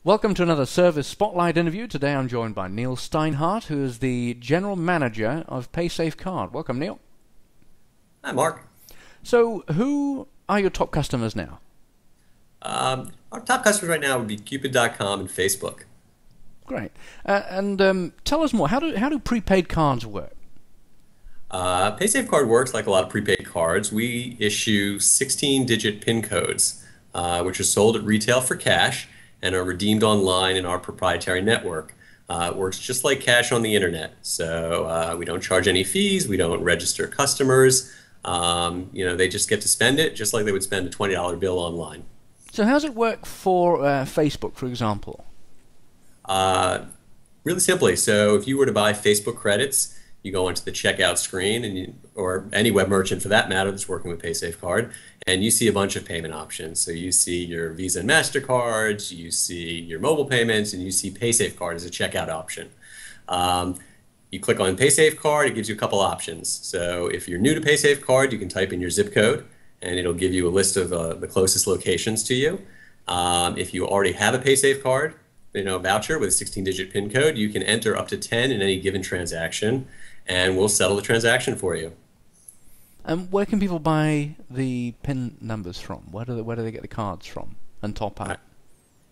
Welcome to another Service Spotlight interview. Today I'm joined by Neil Steinhardt, who is the General Manager of PaySafeCard. Welcome, Neil. Hi, Mark. So, who are your top customers now? Our top customers right now would be Cupid.com and Facebook. Great. And tell us more. How do prepaid cards work? PaySafeCard works like a lot of prepaid cards. We issue 16-digit PIN codes, which are sold at retail for cash and are redeemed online in our proprietary network. It works just like cash on the internet. So we don't charge any fees. We don't register customers. They just get to spend it just like they would spend a $20 bill online. So how does it work for Facebook, for example? Really simply, so if you were to buy Facebook credits, you go into the checkout screen, or any web merchant for that matter that's working with PaySafeCard, and you see a bunch of payment options. So you see your Visa and MasterCards, you see your mobile payments, and you see PaySafeCard as a checkout option. You click on PaySafeCard, it gives you a couple options. So if you're new to PaySafeCard, you can type in your zip code, and it'll give you a list of the closest locations to you. If you already have a PaySafeCard, voucher with a 16-digit PIN code, you can enter up to 10 in any given transaction, and we'll settle the transaction for you. And where can people buy the PIN numbers from? Where do they get the cards from and top up?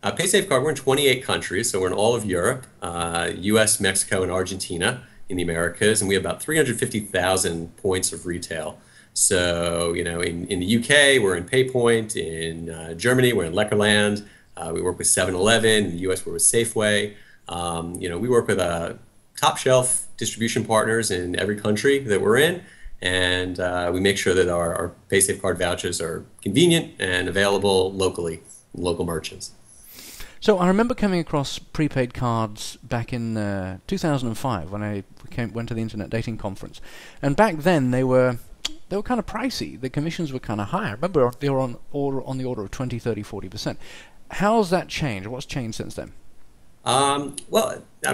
PaySafeCard, we're in 28 countries, so we're in all of Europe, US, Mexico, and Argentina in the Americas, and we have about 350,000 points of retail. So, in the UK, we're in PayPoint. In Germany, we're in Leckerland. We work with 7-Eleven. In the US, we're with Safeway. We work with top shelf distribution partners in every country that we're in, and we make sure that our PaySafeCard vouchers are convenient and available locally, local merchants. So I remember coming across prepaid cards back in 2005 when I went to the Internet Dating Conference, and back then they were kind of pricey. The commissions were kind of high. I remember they were on the order of 20, 30, 40%. How's that changed? What's changed since then?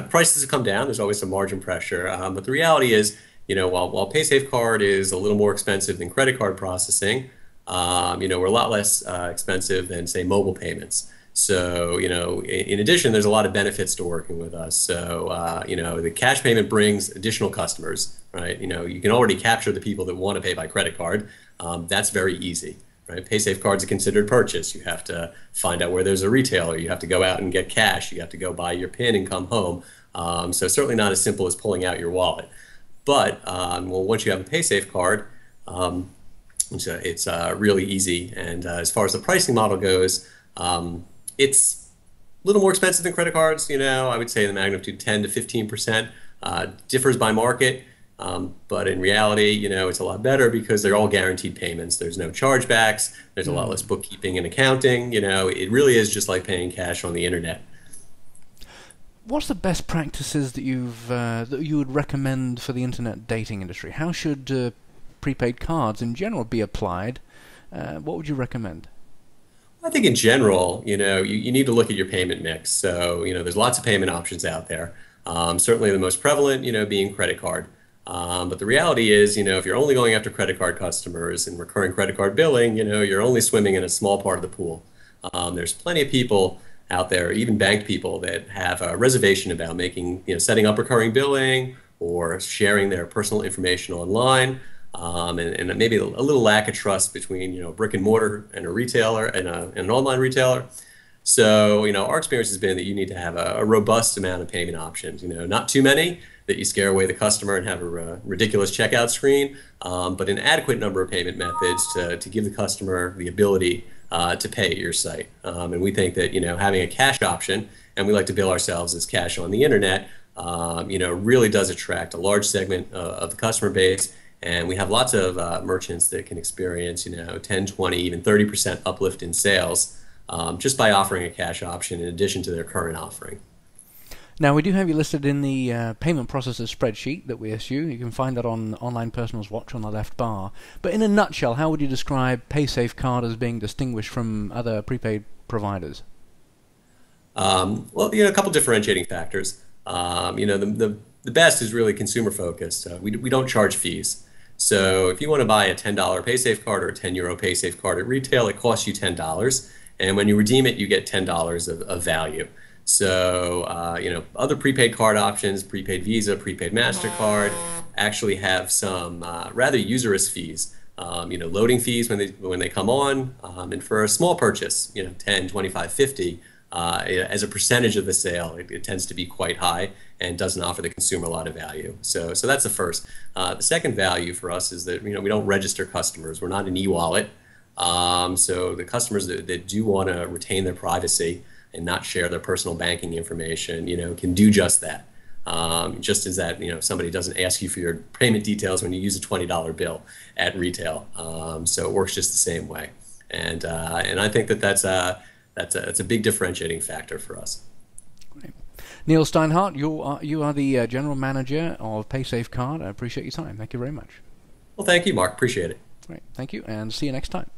Prices have come down. There's always some margin pressure. But the reality is, while PaySafeCard is a little more expensive than credit card processing, we're a lot less expensive than, say, mobile payments. So, in addition, there's a lot of benefits to working with us. So, the cash payment brings additional customers, right? You can already capture the people that want to pay by credit card. That's very easy. Right? PaySafeCard's a considered purchase. You have to find out where there's a retailer. You have to go out and get cash. You have to go buy your PIN and come home. So certainly not as simple as pulling out your wallet. But once you have a PaySafeCard, it's really easy. And as far as the pricing model goes, it's a little more expensive than credit cards. I would say the magnitude 10 to 15%. Differs by market. But in reality, it's a lot better because they're all guaranteed payments. There's no chargebacks. There's a lot less bookkeeping and accounting. It really is just like paying cash on the internet. What's the best practices that you would recommend for the internet dating industry? How should prepaid cards in general be applied? What would you recommend? I think in general, you need to look at your payment mix. So, there's lots of payment options out there. Certainly the most prevalent, being credit card. But the reality is, if you're only going after credit card customers and recurring credit card billing, you're only swimming in a small part of the pool. There's plenty of people out there, even banked people, that have a reservation about setting up recurring billing or sharing their personal information online, and maybe a little lack of trust between brick and mortar and a retailer and an online retailer. So our experience has been that you need to have a robust amount of payment options. Not too many that you scare away the customer and have a ridiculous checkout screen, but an adequate number of payment methods to give the customer the ability to pay at your site. And we think that having a cash option, and we like to bill ourselves as cash on the internet, really does attract a large segment of the customer base. And we have lots of merchants that can experience 10, 20, even 30% uplift in sales just by offering a cash option in addition to their current offering. Now, we do have you listed in the payment processor spreadsheet that we issue. You can find that on Online Personals Watch on the left bar. But in a nutshell, how would you describe PaySafeCard as being distinguished from other prepaid providers? A couple differentiating factors. The best is really consumer focused. We don't charge fees. So if you want to buy a $10 PaySafeCard or a €10 PaySafeCard at retail, it costs you $10. And when you redeem it, you get $10 of value. So, other prepaid card options, prepaid Visa, prepaid MasterCard, actually have some rather usurious fees. Loading fees when they come on, and for a small purchase, 10, 25, 50, as a percentage of the sale, it tends to be quite high and doesn't offer the consumer a lot of value. So that's the first. The second value for us is that we don't register customers. We're not an e-wallet. So the customers that do want to retain their privacy and not share their personal banking information, can do just that. Just as that, somebody doesn't ask you for your payment details when you use a $20 bill at retail. So it works just the same way. And I think that's a big differentiating factor for us. Great. Neil Steinhardt, you are the General Manager of PaySafeCard. I appreciate your time. Thank you very much. Well, thank you, Mark. Appreciate it. Great. Thank you, and see you next time.